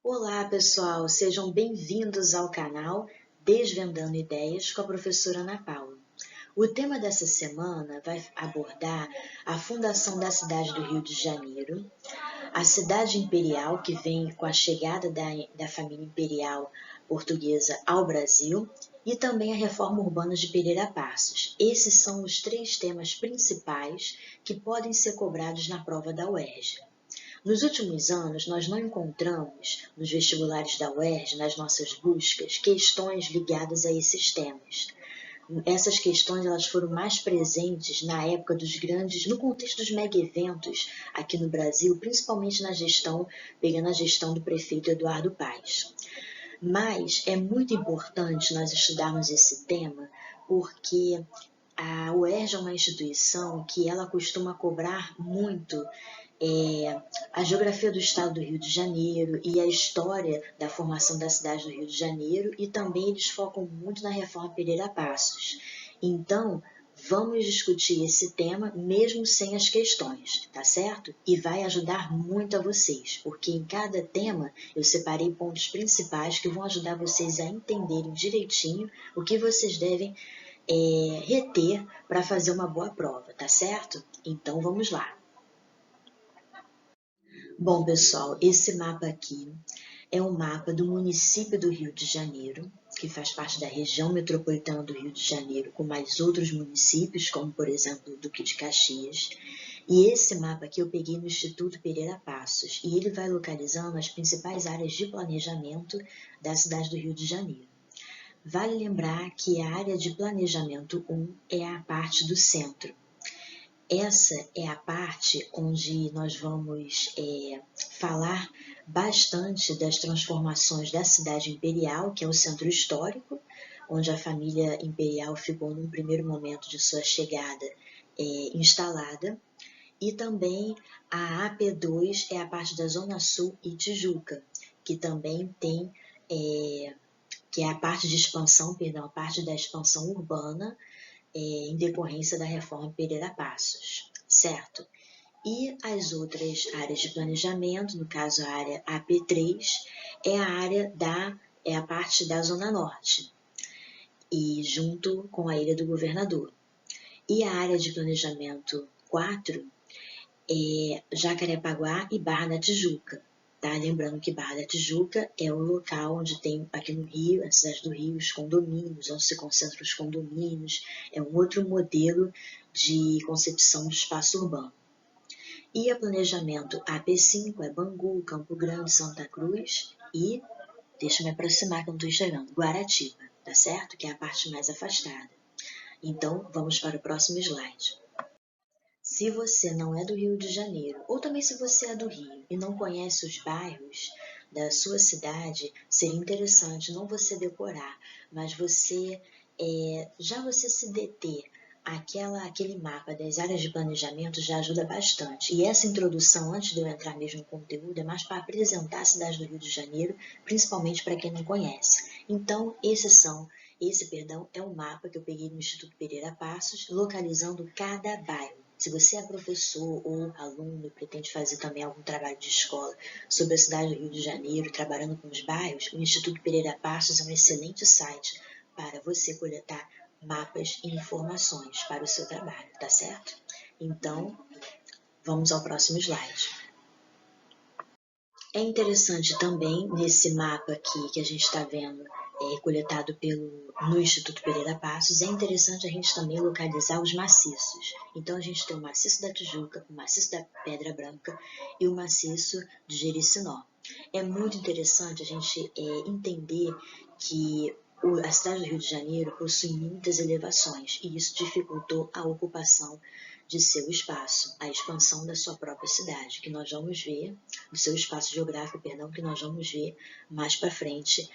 Olá, pessoal! Sejam bem-vindos ao canal Desvendando Ideias com a professora Ana Paula. O tema dessa semana vai abordar a fundação da cidade do Rio de Janeiro, a cidade imperial que vem com a chegada da família imperial portuguesa ao Brasil e também a reforma urbana de Pereira Passos. Esses são os três temas principais que podem ser cobrados na prova da UERJ. Nos últimos anos, nós não encontramos nos vestibulares da UERJ, nas nossas buscas, questões ligadas a esses temas. Essas questões elas foram mais presentes na época dos grandes, no contexto dos mega-eventos aqui no Brasil, principalmente pegando a gestão do prefeito Eduardo Paes. Mas é muito importante nós estudarmos esse tema porque a UERJ é uma instituição que ela costuma cobrar muito a geografia do estado do Rio de Janeiro e a história da formação da cidade do Rio de Janeiro, e também eles focam muito na reforma Pereira Passos. Então, vamos discutir esse tema mesmo sem as questões, tá certo? E vai ajudar muito a vocês, porque em cada tema eu separei pontos principais que vão ajudar vocês a entenderem direitinho o que vocês devem reter para fazer uma boa prova, tá certo? Então, vamos lá. Bom, pessoal, esse mapa aqui é um mapa do município do Rio de Janeiro, que faz parte da região metropolitana do Rio de Janeiro, com mais outros municípios, como, por exemplo, o Duque de Caxias. E esse mapa aqui eu peguei no Instituto Pereira Passos, e ele vai localizando as principais áreas de planejamento da cidade do Rio de Janeiro. Vale lembrar que a área de planejamento 1 é a parte do centro. Essa é a parte onde nós vamos falar bastante das transformações da cidade imperial, que é o centro histórico, onde a família imperial ficou num primeiro momento de sua chegada instalada, e também a AP2 é a parte da Zona Sul e Tijuca, que também tem, que é a parte de expansão, perdão, a parte da expansão urbana, em decorrência da reforma Pereira Passos, certo? E as outras áreas de planejamento, no caso a área AP3, é a parte da Zona Norte, e junto com a Ilha do Governador. E a área de planejamento 4 é Jacarepaguá e Barra da Tijuca. Tá? Lembrando que Barra da Tijuca é o local onde tem, aqui no Rio, na cidade do Rio, os condomínios, onde se concentram os condomínios, é um outro modelo de concepção do espaço urbano. E a planejamento AP5 é Bangu, Campo Grande, Santa Cruz e, deixa eu me aproximar que eu não estou enxergando, Guaratiba, tá certo? Que é a parte mais afastada. Então, vamos para o próximo slide. Se você não é do Rio de Janeiro, ou também se você é do Rio e não conhece os bairros da sua cidade, seria interessante não você decorar, mas você você se deter aquele mapa das áreas de planejamento já ajuda bastante. E essa introdução, antes de eu entrar mesmo no conteúdo, é mais para apresentar a cidade do Rio de Janeiro, principalmente para quem não conhece. Então, esse é um mapa que eu peguei no Instituto Pereira Passos, localizando cada bairro. Se você é professor ou aluno e pretende fazer também algum trabalho de escola sobre a cidade do Rio de Janeiro, trabalhando com os bairros, o Instituto Pereira Passos é um excelente site para você coletar mapas e informações para o seu trabalho, tá certo? Então, vamos ao próximo slide. É interessante também, nesse mapa aqui que a gente está vendo, coletado no Instituto Pereira Passos, é interessante a gente também localizar os maciços. Então, a gente tem o maciço da Tijuca, o maciço da Pedra Branca e o maciço de Jericinó. É muito interessante a gente entender que a cidade do Rio de Janeiro possui muitas elevações e isso dificultou a ocupação de seu espaço, a expansão da sua própria cidade, que nós vamos ver, do seu espaço geográfico, perdão, que nós vamos ver mais para frente,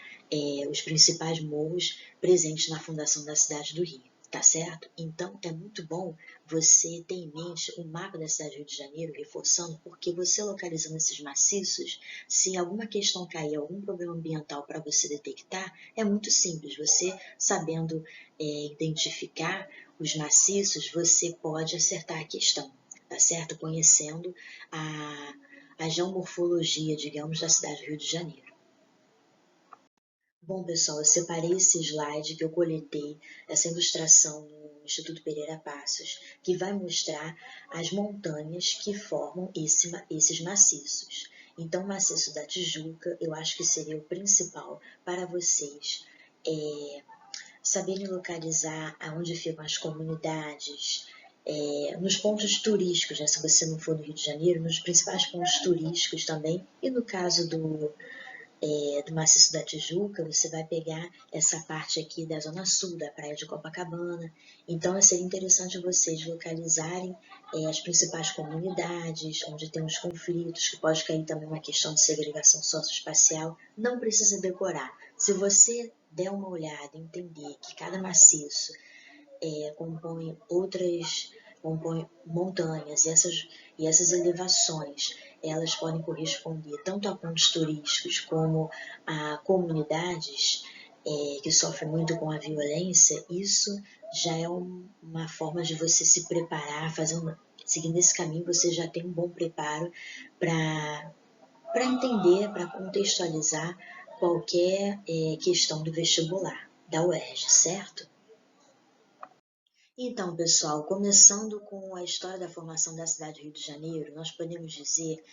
os principais morros presentes na fundação da cidade do Rio, tá certo? Então, é muito bom você ter em mente o mapa da cidade do Rio de Janeiro, reforçando, porque você localizando esses maciços, se alguma questão cair, algum problema ambiental para você detectar, é muito simples. Você, sabendo identificar os maciços, você pode acertar a questão, tá certo? Conhecendo a geomorfologia, digamos, da cidade do Rio de Janeiro. Bom, pessoal, eu separei esse slide que eu coletei, essa ilustração no Instituto Pereira Passos, que vai mostrar as montanhas que formam esses maciços. Então, o maciço da Tijuca, eu acho que seria o principal para vocês saberem localizar aonde ficam as comunidades, nos pontos turísticos, né? Se você não for no Rio de Janeiro, nos principais pontos turísticos também, e no caso do Maciço da Tijuca, você vai pegar essa parte aqui da Zona Sul, da Praia de Copacabana. Então, seria interessante vocês localizarem as principais comunidades, onde tem os conflitos, que pode cair também uma questão de segregação socioespacial. Não precisa decorar. Se você der uma olhada e entender que cada maciço compõe montanhas e essas elevações, elas podem corresponder tanto a pontos turísticos como a comunidades que sofrem muito com a violência. Isso já é uma forma de você se preparar, seguindo esse caminho você já tem um bom preparo para entender, para contextualizar qualquer questão do vestibular da UERJ, certo? Então, pessoal, começando com a história da formação da cidade do Rio de Janeiro, nós podemos dizer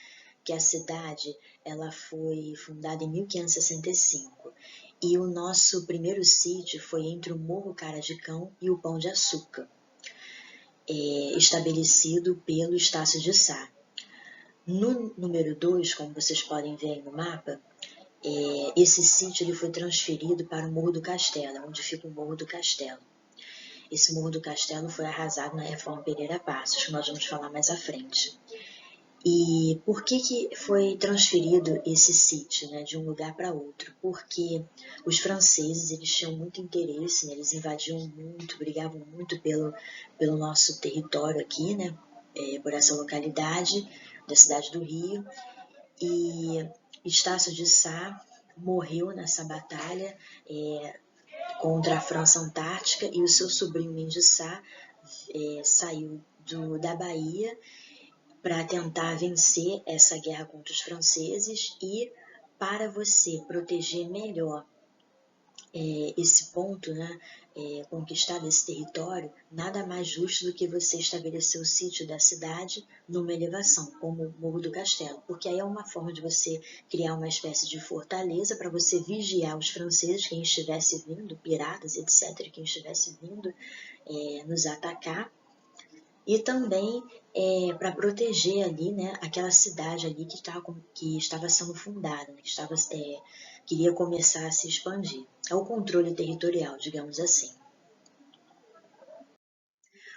que a cidade ela foi fundada em 1565 e o nosso primeiro sítio foi entre o Morro Cara de Cão e o Pão de Açúcar, estabelecido pelo Estácio de Sá. No número 2, como vocês podem ver aí no mapa, esse sítio ele foi transferido para o Morro do Castelo, onde fica o Morro do Castelo. Esse Morro do Castelo foi arrasado na Reforma Pereira Passos, que nós vamos falar mais à frente. E por que foi transferido esse sítio, né, de um lugar para outro? Porque os franceses eles tinham muito interesse, né, eles invadiam muito, brigavam muito pelo nosso território aqui, né, por essa localidade da cidade do Rio. E Estácio de Sá morreu nessa batalha contra a França Antártica e o seu sobrinho Mendes Sá saiu da Bahia para tentar vencer essa guerra contra os franceses e para você proteger melhor esse ponto, né, conquistado esse território, nada mais justo do que você estabelecer o sítio da cidade numa elevação, como o Morro do Castelo, porque aí é uma forma de você criar uma espécie de fortaleza para você vigiar os franceses, quem estivesse vindo, piratas, etc., quem estivesse vindo nos atacar, e também para proteger ali, né, aquela cidade ali que estava sendo fundada, né, queria começar a se expandir. É o controle territorial, digamos assim.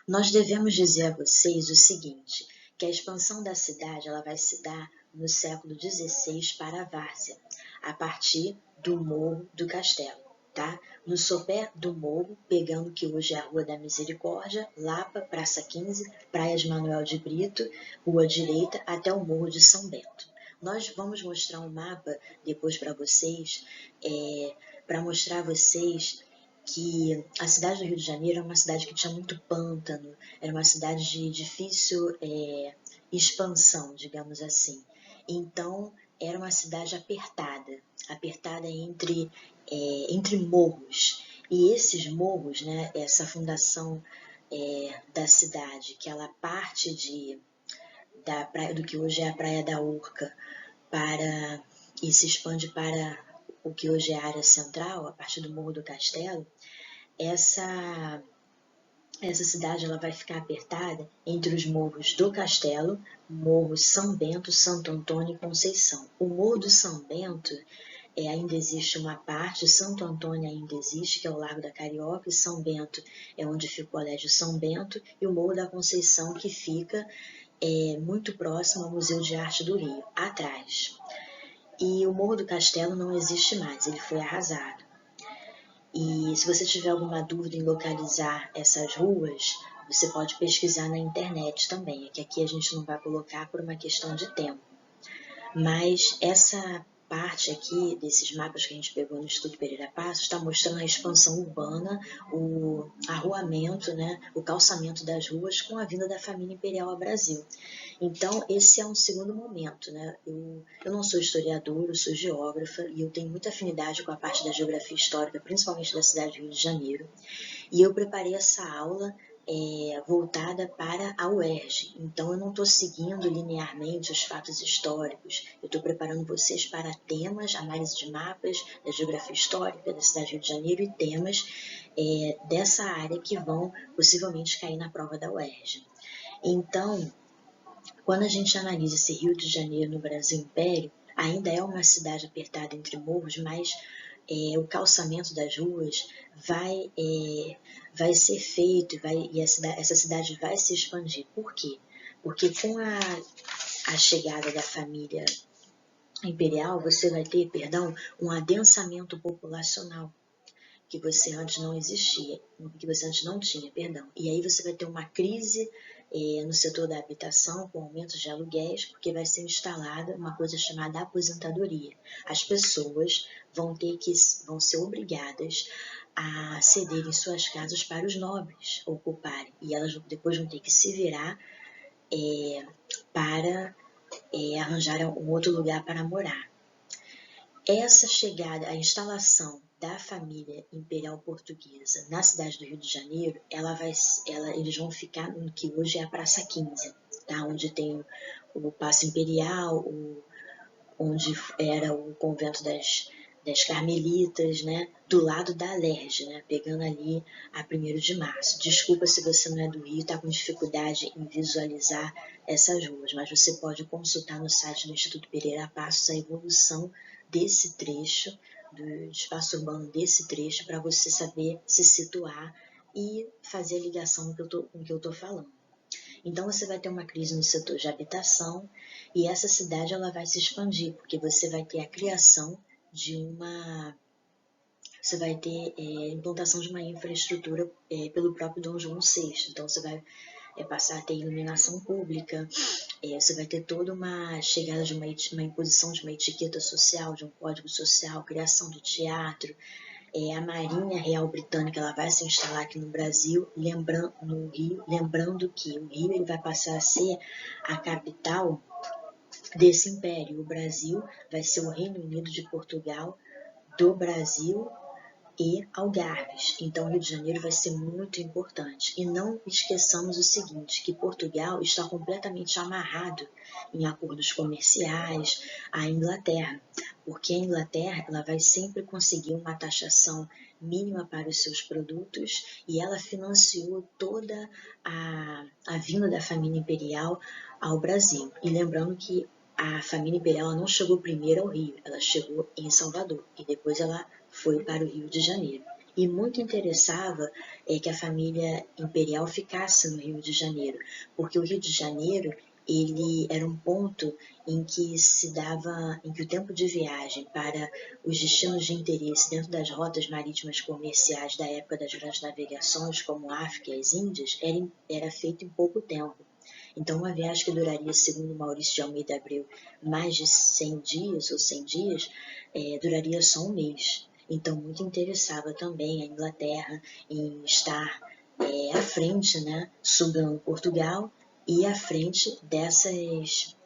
Nós devemos dizer a vocês o seguinte, que a expansão da cidade ela vai se dar no século XVI para a Várzea, a partir do Morro do Castelo. Tá? No sopé do morro, pegando o que hoje é a Rua da Misericórdia, Lapa, Praça 15, Praias Manuel de Brito, Rua Direita, até o Morro de São Bento. Nós vamos mostrar um mapa depois para vocês, para mostrar a vocês que a cidade do Rio de Janeiro era uma cidade que tinha muito pântano, era uma cidade de difícil expansão, digamos assim. Então, era uma cidade apertada entre morros. E esses morros, né, essa fundação da cidade, que ela parte da praia, do que hoje é a Praia da Urca, e se expande para o que hoje é a área central, a partir do Morro do Castelo, essa cidade ela vai ficar apertada entre os morros do Castelo, Morro São Bento, Santo Antônio e Conceição. O Morro do São Bento ainda existe uma parte, Santo Antônio ainda existe, que é o Largo da Carioca, e São Bento é onde fica o Colégio São Bento, e o Morro da Conceição, que fica muito próximo ao Museu de Arte do Rio, atrás. E o Morro do Castelo não existe mais, ele foi arrasado. E se você tiver alguma dúvida em localizar essas ruas, você pode pesquisar na internet também, é que aqui a gente não vai colocar por uma questão de tempo. Mas parte aqui desses mapas que a gente pegou no Instituto Pereira Passos está mostrando a expansão urbana, o arruamento, né, o calçamento das ruas com a vinda da família imperial ao Brasil. Então, esse é um segundo momento, né? Eu não sou historiadora, eu sou geógrafa e eu tenho muita afinidade com a parte da geografia histórica, principalmente da cidade do Rio de Janeiro. E eu preparei essa aula voltada para a UERJ. Então, eu não estou seguindo linearmente os fatos históricos. Eu estou preparando vocês para temas, análise de mapas da geografia histórica da cidade do Rio de Janeiro e temas dessa área que vão possivelmente cair na prova da UERJ. Então, quando a gente analisa esse Rio de Janeiro no Brasil Império, ainda é uma cidade apertada entre morros, mas o calçamento das ruas vai ser feito e essa cidade vai se expandir. Por quê? Porque com a chegada da família imperial, você vai ter, um adensamento populacional que você antes não existia, que você antes não tinha, perdão. E aí você vai ter uma crise no setor da habitação, com aumentos de aluguéis, porque vai ser instalada uma coisa chamada aposentadoria. As pessoas vão ser obrigadas a cederem suas casas para os nobres ocuparem, e elas depois vão ter que se virar para arranjar um outro lugar para morar. Essa chegada, a instalação da família imperial portuguesa na cidade do Rio de Janeiro, eles vão ficar no que hoje é a Praça 15, tá? Onde tem o Paço Imperial, onde era o convento das Carmelitas, né? Do lado da Alerj, né? Pegando ali a 1º de março. Desculpa se você não é do Rio e está com dificuldade em visualizar essas ruas, mas você pode consultar no site do Instituto Pereira Passos a evolução desse trecho, do espaço urbano desse trecho, para você saber se situar e fazer a ligação com o que eu estou falando. Então você vai ter uma crise no setor de habitação e essa cidade ela vai se expandir, porque você vai ter a criação você vai ter implantação de uma infraestrutura pelo próprio Dom João VI. Então você vai passar a ter iluminação pública, você vai ter toda uma chegada de uma imposição de uma etiqueta social, de um código social, criação do teatro. A Marinha Real Britânica ela vai se instalar aqui no Brasil, no Rio, lembrando que o Rio ele vai passar a ser a capital desse império. O Brasil vai ser o Reino Unido de Portugal, do Brasil e Algarves. Então, o Rio de Janeiro vai ser muito importante. E não esqueçamos o seguinte, que Portugal está completamente amarrado em acordos comerciais à Inglaterra, porque a Inglaterra ela vai sempre conseguir uma taxação mínima para os seus produtos e ela financiou toda a vinda da família imperial ao Brasil. E lembrando que a família imperial não chegou primeiro ao Rio, ela chegou em Salvador e depois ela foi para o Rio de Janeiro. E muito interessava que a família imperial ficasse no Rio de Janeiro, porque o Rio de Janeiro ele era um ponto em que o tempo de viagem para os destinos de interesse dentro das rotas marítimas comerciais da época das grandes navegações, como a África e as Índias, era feito em pouco tempo. Então, uma viagem que duraria, segundo Maurício de Almeida Abreu, mais de 100 dias ou 100 dias, duraria só um mês. Então, muito interessava também a Inglaterra em estar à frente, né, sugando Portugal e à frente dessas,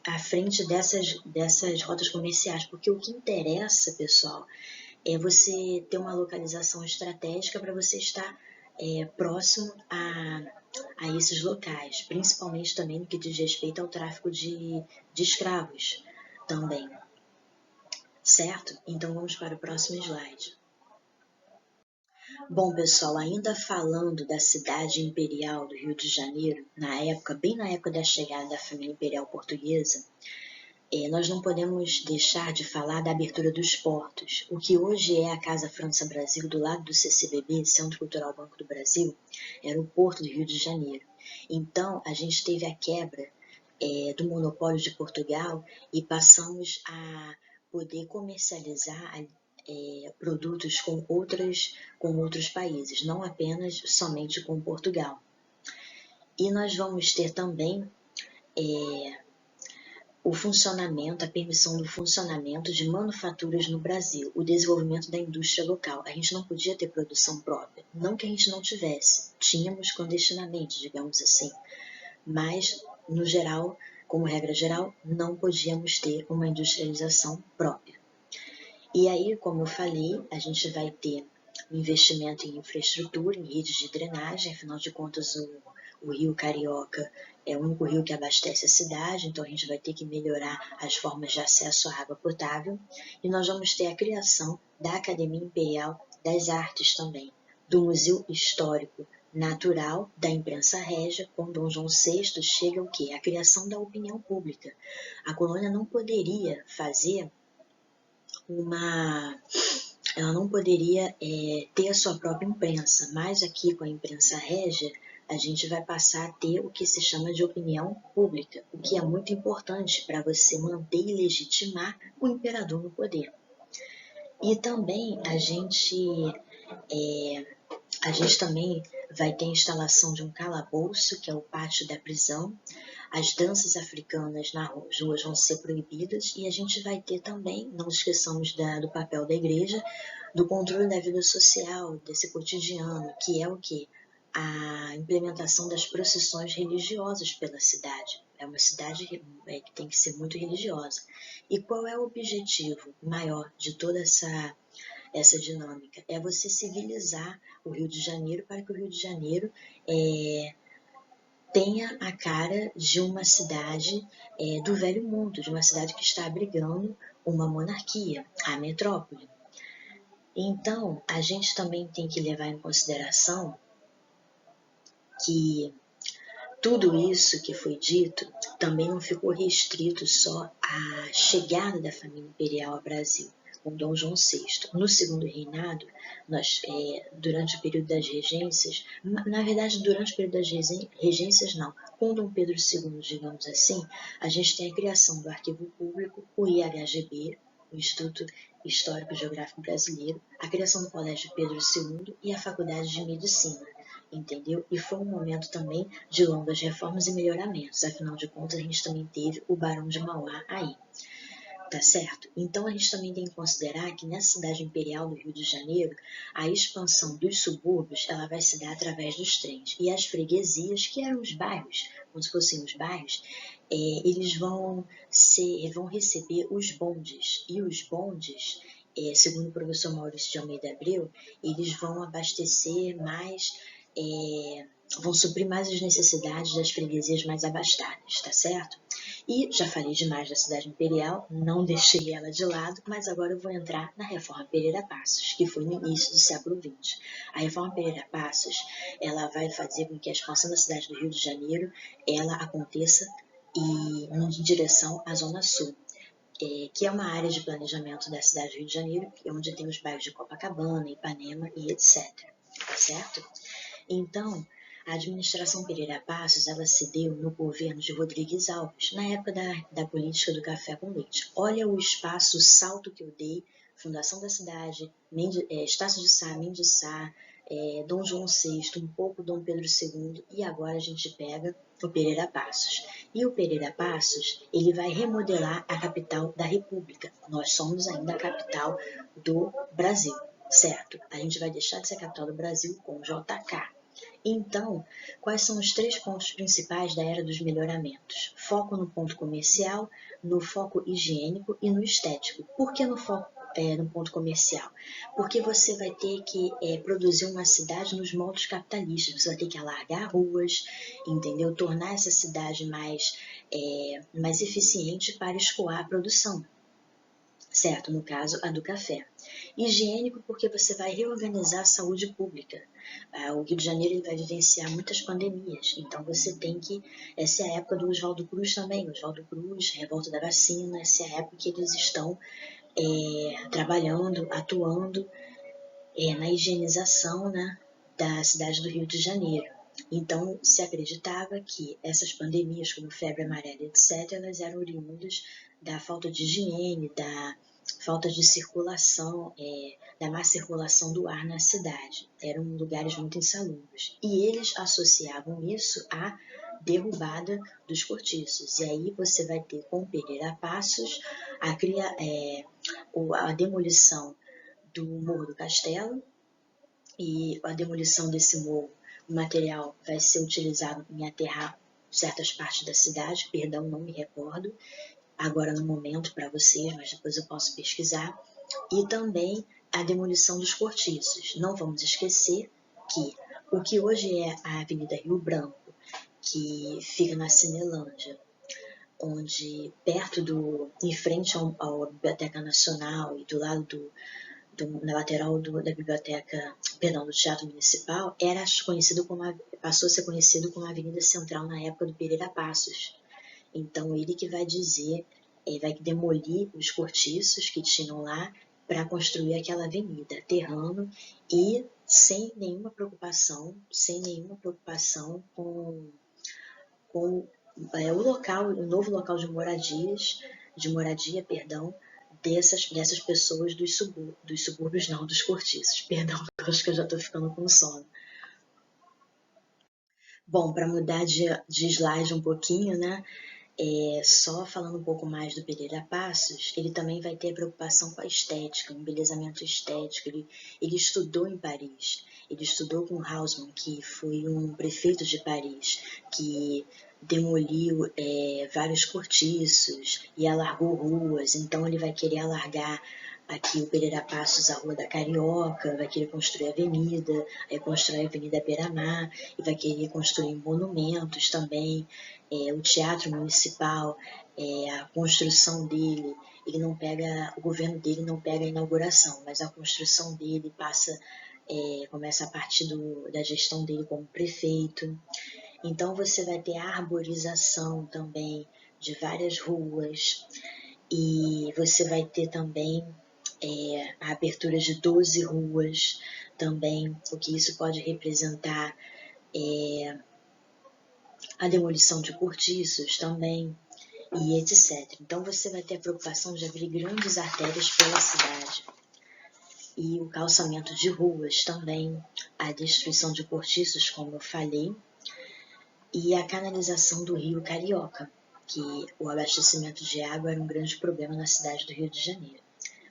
à frente dessas rotas comerciais, porque o que interessa, pessoal, é você ter uma localização estratégica para você estar próximo a esses locais, principalmente também no que diz respeito ao tráfico de escravos também. Certo? Então vamos para o próximo slide. Bom, pessoal, ainda falando da cidade imperial do Rio de Janeiro, bem na época da chegada da família imperial portuguesa, nós não podemos deixar de falar da abertura dos portos. O que hoje é a Casa França Brasil, do lado do CCBB, Centro Cultural Banco do Brasil, era o Porto do Rio de Janeiro. Então, a gente teve a quebra do monopólio de Portugal e passamos a poder comercializar produtos com outros países, não apenas somente com Portugal. E nós vamos ter também o funcionamento, a permissão do funcionamento de manufaturas no Brasil, o desenvolvimento da indústria local. A gente não podia ter produção própria, não que a gente não tivesse, tínhamos clandestinamente, digamos assim, mas, no geral, como regra geral, não podíamos ter uma industrialização própria. E aí, como eu falei, a gente vai ter investimento em infraestrutura, em redes de drenagem, afinal de contas o Rio Carioca é o único rio que abastece a cidade, então a gente vai ter que melhorar as formas de acesso à água potável, e nós vamos ter a criação da Academia Imperial das Artes também, do Museu Histórico Natural da Imprensa Régia. Com Dom João VI chega o quê? A criação da opinião pública. A colônia não poderia fazer ela não poderia ter a sua própria imprensa, mas aqui com a imprensa régia, a gente vai passar a ter o que se chama de opinião pública, o que é muito importante para você manter e legitimar o imperador no poder. E também a gente também vai ter a instalação de um calabouço, que é o pátio da prisão. As danças africanas nas ruas vão ser proibidas, e a gente vai ter também, não esqueçamos do papel da igreja, do controle da vida social, desse cotidiano, que é o quê? A implementação das procissões religiosas pela cidade. É uma cidade que tem que ser muito religiosa. E qual é o objetivo maior de toda essa dinâmica? É você civilizar o Rio de Janeiro para que o Rio de Janeiro tenha a cara de uma cidade do velho mundo, de uma cidade que está abrigando uma monarquia, a metrópole. Então, a gente também tem que levar em consideração que tudo isso que foi dito também não ficou restrito só à chegada da família imperial ao Brasil, com Dom João VI. No segundo reinado, durante o período das regências, na verdade, durante o período das regências não, com Dom Pedro II, digamos assim, a gente tem a criação do Arquivo Público, o IHGB, o Instituto Histórico e Geográfico Brasileiro, a criação do Colégio Pedro II e a Faculdade de Medicina, entendeu? E foi um momento também de longas reformas e melhoramentos, afinal de contas a gente também teve o Barão de Mauá aí, tá certo? Então a gente também tem que considerar que nessa cidade imperial do Rio de Janeiro, a expansão dos subúrbios, ela vai se dar através dos trens, e as freguesias, que eram os bairros, como se fossem os bairros, eles vão receber os bondes, e os bondes, segundo o professor Maurício de Almeida Abreu, eles vão abastecer mais, vão suprir mais as necessidades das freguesias mais abastadas, tá certo? E já falei demais da cidade imperial, não deixei ela de lado, mas agora eu vou entrar na Reforma Pereira Passos, que foi no início do século XX. A Reforma Pereira Passos, ela vai fazer com que a expansão da cidade do Rio de Janeiro, ela aconteça em direção à Zona Sul, que é uma área de planejamento da cidade do Rio de Janeiro, onde tem os bairros de Copacabana, Ipanema e etc. Tá certo? Então, a administração Pereira Passos, ela se deu no governo de Rodrigues Alves, na época da política do café com leite. Olha o espaço, o salto que eu dei, fundação da cidade, Estácio de Sá, Mendes de Sá, Dom João VI, um pouco Dom Pedro II, e agora a gente pega o Pereira Passos. E o Pereira Passos, ele vai remodelar a capital da República. Nós somos ainda a capital do Brasil, certo? A gente vai deixar de ser a capital do Brasil com o JK. Então, quais são os 3 pontos principais da era dos melhoramentos? Foco no ponto comercial, no foco higiênico e no estético. Por que no foco no ponto comercial? Porque você vai ter que produzir uma cidade nos moldes capitalistas, você vai ter que alargar ruas, entendeu? Tornar essa cidade mais eficiente para escoar a produção, certo? No caso, a do café. Higiênico, porque você vai reorganizar a saúde pública. O Rio de Janeiro ele vai vivenciar muitas pandemias, então você tem que... Essa é a época do Oswaldo Cruz também, Oswaldo Cruz, revolta da vacina, essa é a época que eles estão trabalhando, atuando na higienização, né, da cidade do Rio de Janeiro. Então, se acreditava que essas pandemias, como febre amarela, etc., elas eram oriundas da falta de higiene, da falta de circulação, da má circulação do ar na cidade. Eram lugares muito insalubres. E eles associavam isso à derrubada dos cortiços. E aí você vai ter com Pereira Passos a demolição do Morro do Castelo, e a demolição desse morro, o material vai ser utilizado em aterrar certas partes da cidade, perdão, não me recordo agora no momento para vocês, mas depois eu posso pesquisar, e também a demolição dos cortiços. Não vamos esquecer que o que hoje é a Avenida Rio Branco, que fica na Cinelândia, onde em frente à Biblioteca Nacional e do lado na lateral da biblioteca, perdão, do Teatro Municipal, passou a ser conhecido como a Avenida Central na época do Pereira Passos. Então ele que vai dizer, vai demolir os cortiços que tinham lá para construir aquela avenida, aterrando e sem nenhuma preocupação com o novo local de moradia, dessas pessoas dos subúrbios não, dos cortiços. Perdão, acho que eu já estou ficando com sono. Bom, para mudar de slide um pouquinho, né? Só falando um pouco mais do Pereira Passos, ele também vai ter preocupação com a estética, o embelezamento estético. Ele estudou em Paris, ele estudou com Haussmann, que foi um prefeito de Paris, que demoliu vários cortiços e alargou ruas. Então ele vai querer alargar aqui o Pereira Passos, a Rua da Carioca, vai querer construir a avenida, constrói a Avenida Beira-Mar, e vai querer construir monumentos também, o Teatro Municipal, a construção dele, o governo dele não pega a inauguração, mas a construção dele começa a partir da gestão dele como prefeito. Então você vai ter a arborização também de várias ruas, e você vai ter também a abertura de 12 ruas também, o que isso pode representar a demolição de cortiços também, e etc. Então você vai ter a preocupação de abrir grandes artérias pela cidade, e o calçamento de ruas também, a destruição de cortiços, como eu falei, e a canalização do Rio Carioca, que o abastecimento de água era um grande problema na cidade do Rio de Janeiro.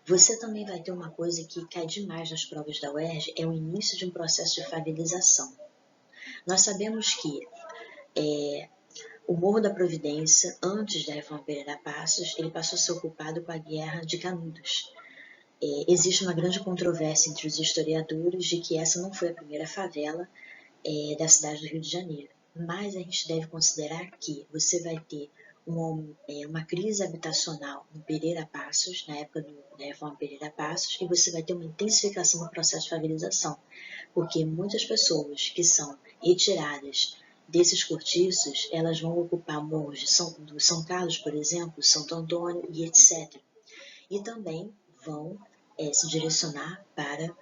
Você também vai ter uma coisa que cai demais nas provas da UERJ, é o início de um processo de favelização. Nós sabemos que o Morro da Providência, antes da Reforma Pereira Passos, ele passou a ser ocupado com a Guerra de Canudos. Existe uma grande controvérsia entre os historiadores de que essa não foi a primeira favela da cidade do Rio de Janeiro, mas a gente deve considerar que você vai ter uma crise habitacional no Pereira Passos, na época da Reforma Pereira Passos, e você vai ter uma intensificação do processo de favelização, porque muitas pessoas que são retiradas desses cortiços, elas vão ocupar morros do São Carlos, por exemplo, Santo Antônio e etc. E também vão se direcionar para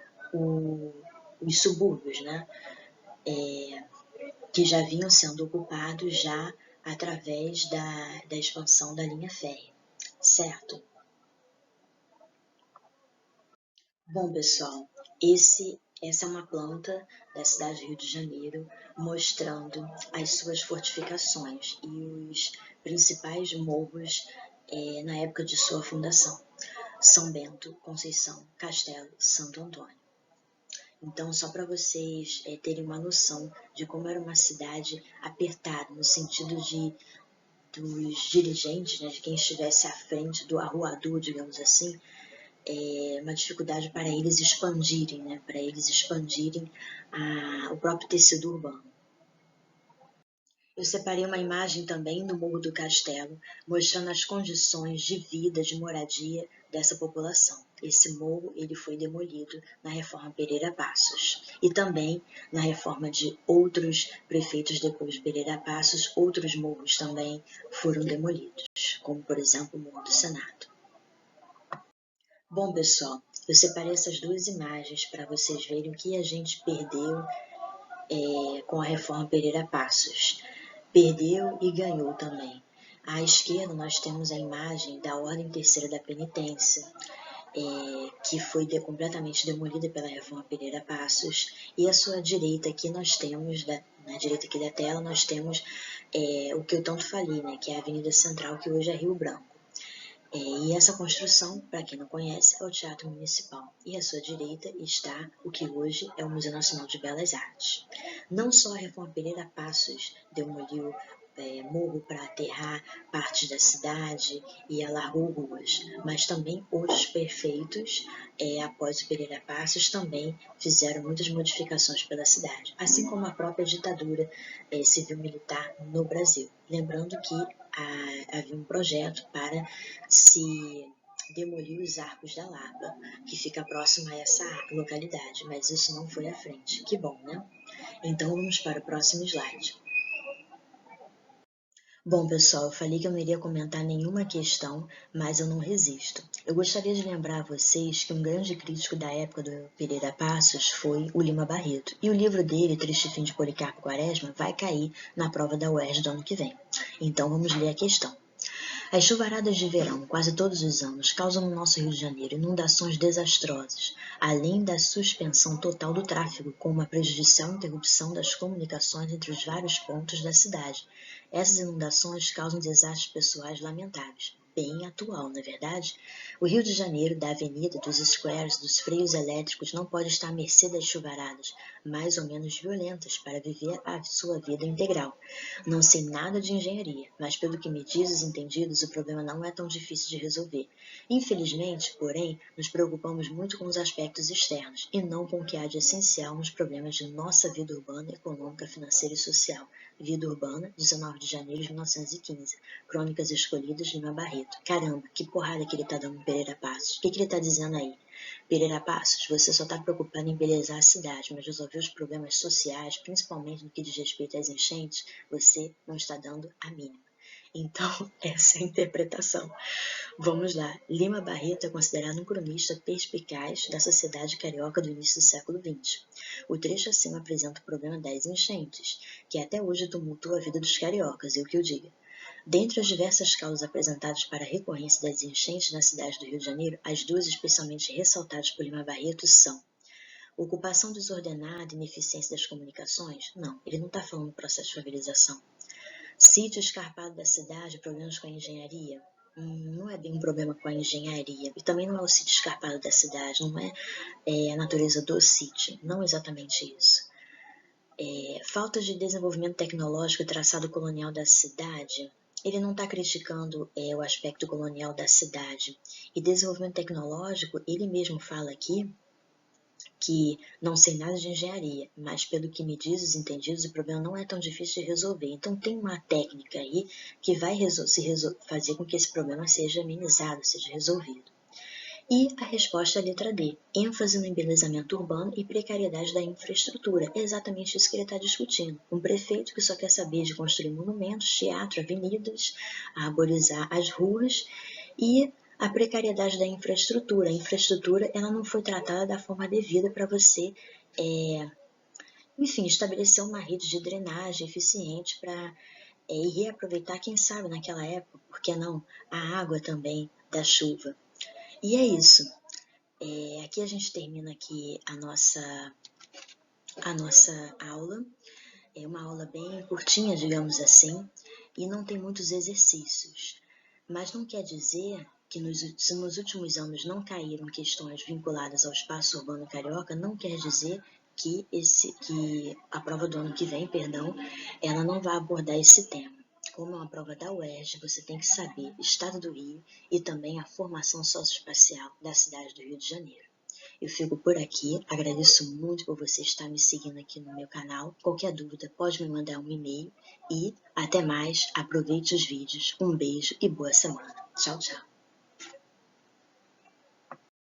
os subúrbios, né? Que já vinham sendo ocupados já através da expansão da linha férrea, certo? Bom, pessoal, essa é uma planta da cidade do Rio de Janeiro mostrando as suas fortificações e os principais morros na época de sua fundação: São Bento, Conceição, Castelo, Santo Antônio. Então, só para vocês terem uma noção de como era uma cidade apertada, no sentido dos dirigentes, né, de quem estivesse à frente do arruador, digamos assim, uma dificuldade para eles expandirem, né, o próprio tecido urbano. Eu separei uma imagem também no Morro do Castelo, mostrando as condições de vida, de moradia dessa população. Esse morro ele foi demolido na Reforma Pereira Passos, e também na reforma de outros prefeitos depois de Pereira Passos, outros morros também foram demolidos, como por exemplo o Morro do Senado. Bom, pessoal, eu separei essas duas imagens para vocês verem o que a gente perdeu com a Reforma Pereira Passos. Perdeu e ganhou também. À esquerda nós temos a imagem da Ordem Terceira da Penitência, que foi completamente demolida pela Reforma Pereira Passos, e à sua direita aqui nós temos, na direita aqui da tela, nós temos o que eu tanto falei, né, que é a Avenida Central, que hoje é Rio Branco. E essa construção, para quem não conhece, é o Teatro Municipal. E à sua direita está o que hoje é o Museu Nacional de Belas Artes. Não só a Reforma Pereira Passos demoliu morro para aterrar partes da cidade e alargou ruas, mas também outros prefeitos, após o Pereira Passos, também fizeram muitas modificações pela cidade, assim como a própria ditadura civil-militar no Brasil. Lembrando que havia um projeto para se demolir os Arcos da Lapa, que fica próximo a essa localidade, mas isso não foi à frente. Que bom, né? Então vamos para o próximo slide. Bom, pessoal, eu falei que eu não iria comentar nenhuma questão, mas eu não resisto. Eu gostaria de lembrar a vocês que um grande crítico da época do Pereira Passos foi o Lima Barreto, e o livro dele, Triste Fim de Policarpo Quaresma, vai cair na prova da UERJ do ano que vem. Então vamos ler a questão. As chuvaradas de verão, quase todos os anos, causam no nosso Rio de Janeiro inundações desastrosas, além da suspensão total do tráfego, com uma prejudicial interrupção das comunicações entre os vários pontos da cidade. Essas inundações causam desastres pessoais lamentáveis. Bem atual, não é verdade? O Rio de Janeiro, da avenida, dos squares, dos freios elétricos, não pode estar à mercê das chuvaradas, mais ou menos violentas, para viver a sua vida integral. Não sei nada de engenharia, mas pelo que me diz os entendidos, o problema não é tão difícil de resolver. Infelizmente, porém, nos preocupamos muito com os aspectos externos, e não com o que há de essencial nos problemas de nossa vida urbana, econômica, financeira e social. Vida Urbana, 19 de janeiro de 1915. Crônicas Escolhidas, Lima Barreto. Caramba, que porrada que ele tá dando no Pereira Passos. O que ele tá dizendo aí? Pereira Passos, você só está preocupado em embelezar a cidade, mas resolver os problemas sociais, principalmente no que diz respeito às enchentes, você não está dando a mínima. Então, essa é a interpretação. Vamos lá. Lima Barreto é considerado um cronista perspicaz da sociedade carioca do início do século XX. O trecho acima apresenta o problema das enchentes, que até hoje tumultua a vida dos cariocas, eu que o diga. Dentre as diversas causas apresentadas para a recorrência das enchentes na cidade do Rio de Janeiro, as duas especialmente ressaltadas por Lima Barreto são ocupação desordenada e ineficiência das comunicações? Não, ele não está falando do processo de favelização. Sítio escarpado da cidade, problemas com a engenharia? Não é bem um problema com a engenharia. E também não é o sítio escarpado da cidade, não é a natureza do sítio. Não exatamente isso. Falta de desenvolvimento tecnológico e traçado colonial da cidade? Ele não está criticando o aspecto colonial da cidade. E desenvolvimento tecnológico, ele mesmo fala aqui que não sei nada de engenharia, mas pelo que me diz os entendidos, o problema não é tão difícil de resolver. Então tem uma técnica aí que vai fazer com que esse problema seja amenizado, seja resolvido. E a resposta é a letra D, ênfase no embelezamento urbano e precariedade da infraestrutura. É exatamente isso que ele está discutindo. Um prefeito que só quer saber de construir monumentos, teatro, avenidas, arborizar as ruas e a precariedade da infraestrutura. A infraestrutura ela não foi tratada da forma devida para você, enfim, estabelecer uma rede de drenagem eficiente para reaproveitar, quem sabe, naquela época, por que não, a água também da chuva. E é isso. Aqui a gente termina aqui a nossa aula. É uma aula bem curtinha, digamos assim, e não tem muitos exercícios. Mas não quer dizer que se nos últimos anos não caíram questões vinculadas ao espaço urbano carioca, não quer dizer que a prova do ano que vem, ela não vai abordar esse tema. Como é uma prova da UERJ, você tem que saber o estado do Rio e também a formação socioespacial da cidade do Rio de Janeiro. Eu fico por aqui, agradeço muito por você estar me seguindo aqui no meu canal. Qualquer dúvida pode me mandar um e-mail e até mais, aproveite os vídeos, um beijo e boa semana. Tchau, tchau.